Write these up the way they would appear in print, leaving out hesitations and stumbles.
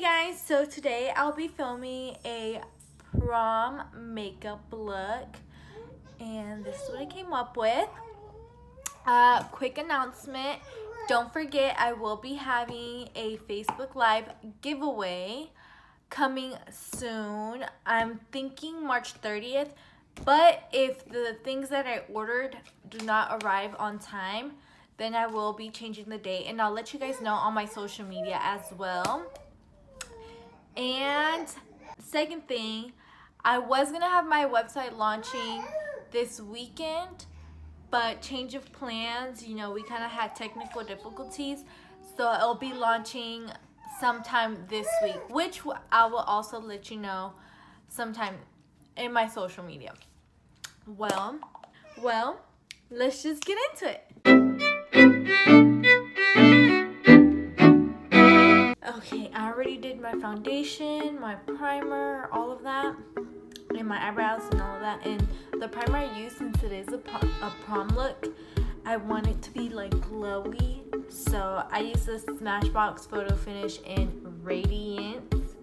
guys, so today I'll be filming a prom makeup look and this is what I came up with. Quick announcement, don't forget I will be having a Facebook Live giveaway coming soon. I'm thinking March 30th, but if the things that I ordered do not arrive on time, then I will be changing the date and I'll let you guys know on my social media as well. And second thing, I was gonna have my website launching this weekend, but change of plans, you know, we kind of had technical difficulties, so it'll be launching sometime this week, which I will also let you know sometime in my social media. Well, let's just get into it. Okay, I already did my foundation, my primer, all of that, and my eyebrows and all of that. And the primer I used, since it is a prom look, I want it to be like glowy, so I use this Smashbox Photo Finish in Radiance.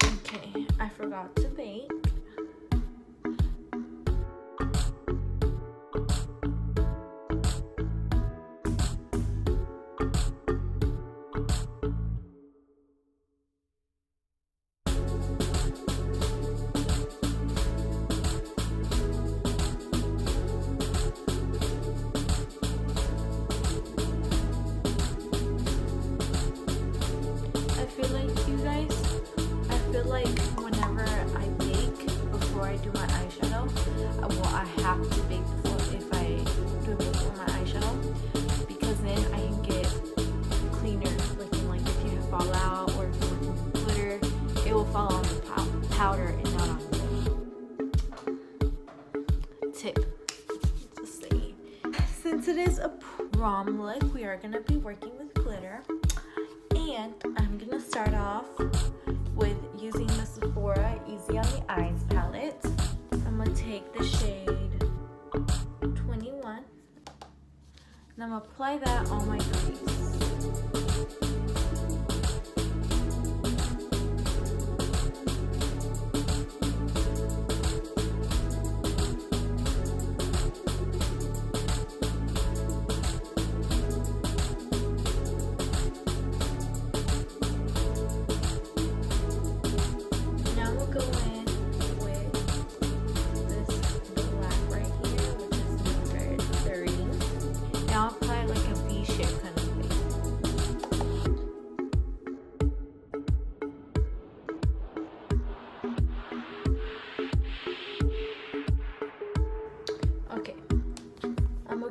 Okay, I forgot to bake. Like whenever I bake before I do my eyeshadow, well, I have to bake before if I do it before my eyeshadow, because then I can get cleaner looking. Like if you fall out or if you're working with glitter, it will fall on the powder and not on the tip. Just saying. Since it is a prom look, we are gonna be working with glitter, and I'm gonna start off with using the Sephora Easy on the Eyes palette. I'm going to take the shade 21 and I'm going to apply that on my crease.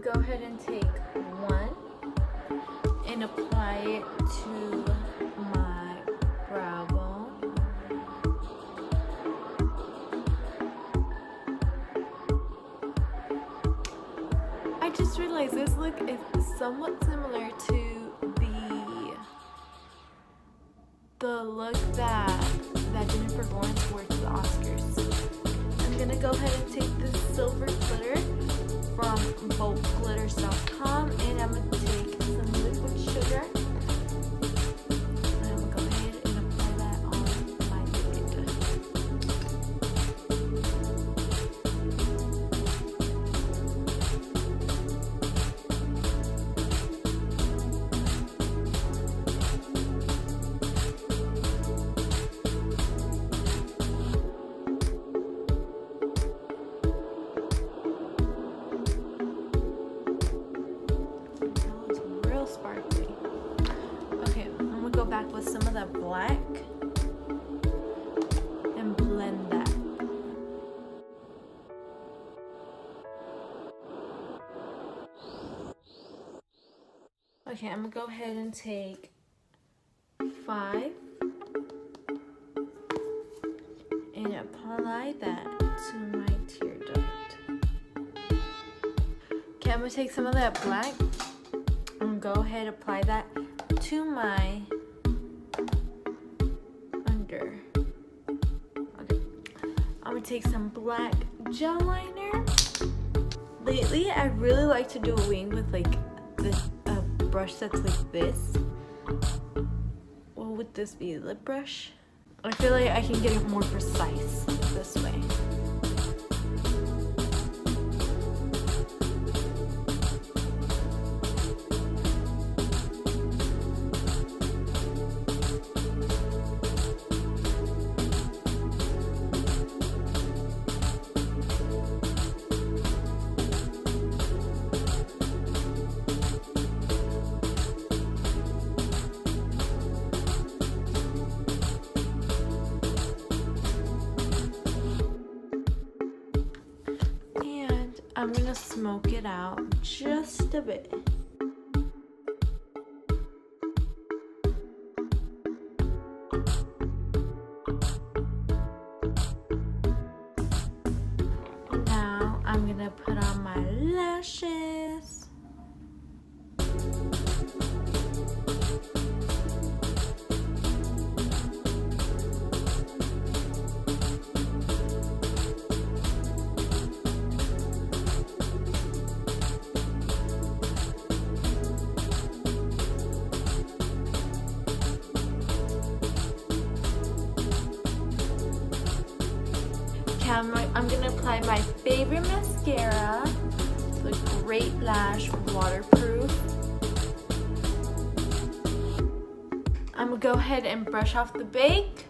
Go ahead and take one and apply it to my brow bone. I just realized this look is somewhat similar to the look that Jennifer Lawrence wore to the Oscars. I'm gonna go ahead and take this silver glitter from bulkglitters.com, and I'm going to take some liquid sugar and I'm going to go ahead and apply that on my lid. Go back with some of that black and blend that. Okay, I'm gonna go ahead and take 5 and apply that to my tear duct. Okay, I'm gonna take some of that black and go ahead and apply that to my I'm gonna take some black gel liner. Lately, I really like to do a wing with like this brush that's like this. Well, with this be a lip brush. I feel like I can get it more precise this way. I'm gonna smoke it out just a bit. Now I'm gonna put on my lashes. I'm gonna apply my favorite mascara, the Great Lash Waterproof. I'm gonna go ahead and brush off the bake.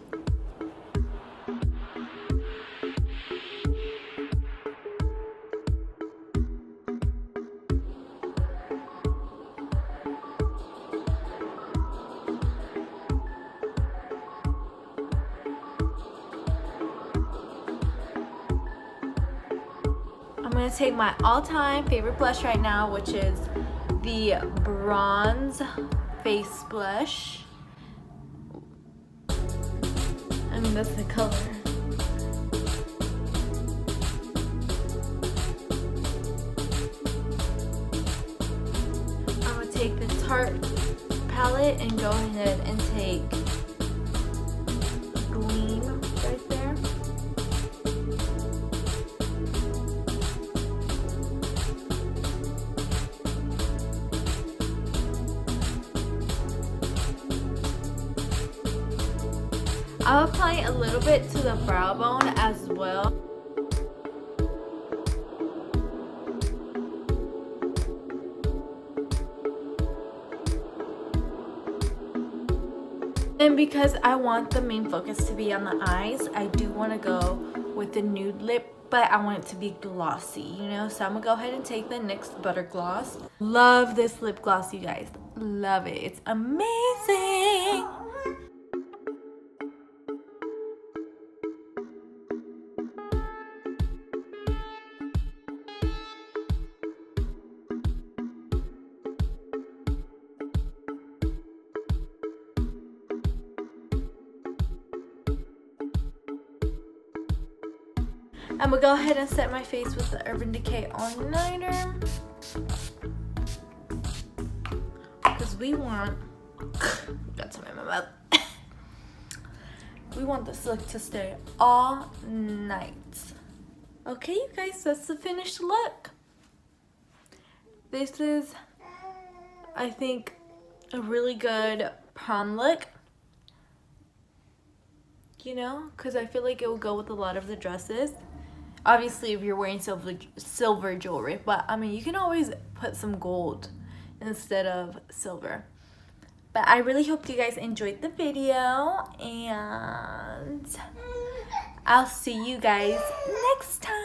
I'm going to take my all-time favorite blush right now, which is the Bronze Face Blush. I mean, that's the color. I'm going to take the Tarte palette and go ahead and take Gleam right there. I'll apply a little bit to the brow bone as well. And because I want the main focus to be on the eyes, I do want to go with the nude lip, but I want it to be glossy, you know? So I'm gonna go ahead and take the NYX Butter Gloss. Love this lip gloss, you guys. Love it. It's amazing. I'm gonna go ahead and set my face with the Urban Decay All-Nighter. Because we want, got some in my mouth. We want this look to stay all night. Okay, you guys, that's the finished look. This is, I think, a really good prom look. You know, because I feel like it will go with a lot of the dresses. Obviously, if you're wearing silver jewelry, but I mean, you can always put some gold instead of silver. But I really hope you guys enjoyed the video, and I'll see you guys next time.